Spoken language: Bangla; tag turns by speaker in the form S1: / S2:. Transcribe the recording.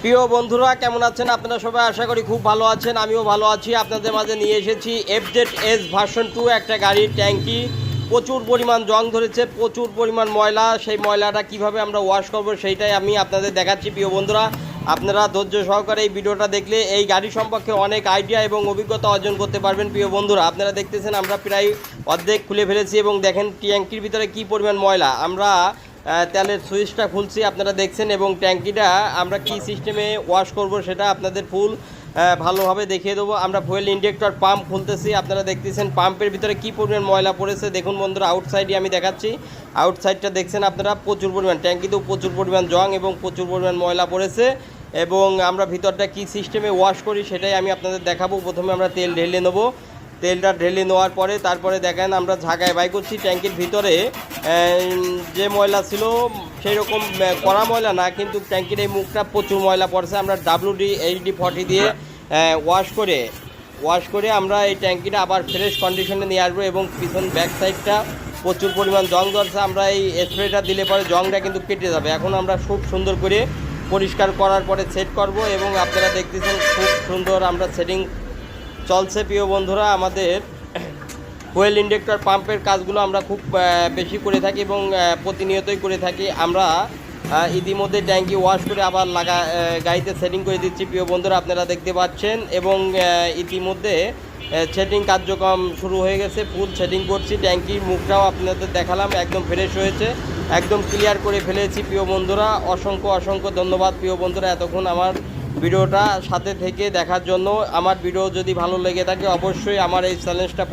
S1: প্রিয় বন্ধুরা কেমন আছেন আপনারা সবাই? আশা করি খুব ভালো আছেন, আমিও ভালো আছি। আপনাদের মাঝে নিয়ে এসেছি FZS ভার্সন 2 একটা গাড়ির ট্যাঙ্কি। প্রচুর পরিমাণ জং ধরেছে, প্রচুর পরিমাণ ময়লা। সেই ময়লাটা কিভাবে আমরা ওয়াশ করব সেইটাই আমি আপনাদের দেখাচ্ছি। প্রিয় বন্ধুরা, আপনারা ধৈর্য সহকারে এই ভিডিওটা দেখলে এই গাড়ি সম্পর্কে অনেক আইডিয়া এবং অভিজ্ঞতা অর্জন করতে পারবেন। প্রিয় বন্ধুরা, আপনারা দেখতেছেন আমরা প্রায় অর্ধেক খুলে ফেলেছি এবং দেখেন ট্যাঙ্কির ভিতরে কি পরিমাণ ময়লা। আমরা তেলের সুইচটা খুলছি, আপনারা দেখছেন, এবং ট্যাঙ্কিটা আমরা কি সিস্টেমে ওয়াশ করব সেটা আপনাদের ফুল ভালোভাবে দেখিয়ে দেবো। আমরা ফুয়েল ইনজেক্টর পাম্প খুলতেছি, আপনারা দেখতেছেন পাম্পের ভিতরে কি পরিমাণ ময়লা পড়েছে। দেখুন বন্ধুরা, আউটসাইডে আমি দেখাচ্ছি, আউটসাইডটা দেখছেন আপনারা, প্রচুর পরিমাণ, ট্যাঙ্কিতেও প্রচুর পরিমাণ জং এবং প্রচুর পরিমাণ ময়লা পড়েছে। এবং আমরা ভিতরটা কি সিস্টেমে ওয়াশ করি সেটাই আমি আপনাদের দেখাবো। প্রথমে আমরা তেল ঢেলে নেবো, তেলটা ঢেলে নেওয়ার পরে তারপরে দেখেন আমরা ঝাঁকায় বাই করছি। ট্যাঙ্কির ভিতরে যে ময়লা ছিল সেই রকম কড়া ময়লা না, কিন্তু ট্যাঙ্কির এই মুখটা প্রচুর ময়লা পড়ছে। আমরা WD-40 দিয়ে ওয়াশ করে আমরা এই ট্যাঙ্কিটা আবার ফ্রেশ কন্ডিশনে নিয়ে আসবো। এবং পিছন ব্যাক সাইডটা প্রচুর পরিমাণ জং ধরছে, আমরা এই স্প্রেটা দিলে পরে জংটা কিন্তু কেটে যাবে। এখন আমরা খুব সুন্দর করে পরিষ্কার করার পরে সেট করব, এবং আপনারা দেখতেছেন খুব সুন্দর আমরা সেটিং চলছে। প্রিয় বন্ধুরা, আমাদের ফুয়েল ইনজেক্টর পাম্পের কাজগুলো আমরা খুব বেশি করে থাকি এবং প্রতিনিয়তই করে থাকি। আমরা ইতিমধ্যে ট্যাঙ্কি ওয়াশ করে আবার গাড়িতে সেটিং করে দিচ্ছি। প্রিয় বন্ধুরা, আপনারা দেখতে পাচ্ছেন, এবং ইতিমধ্যে সেটিং কার্যক্রম শুরু হয়ে গেছে, ফুল সেটিং করছি। ট্যাঙ্কির মুখটাও আপনাদের দেখালাম, একদম ফ্রেশ হয়েছে, একদম ক্লিয়ার করে ফেলেছি। প্রিয় বন্ধুরা, অসংখ্য ধন্যবাদ। প্রিয় বন্ধুরা, এতক্ষণ আমার ভিডিওটা সাথে থেকে দেখার জন্য। আমার ভিডিও যদি ভালো লেগে থাকে অবশ্যই আমার এই চ্যানেলটা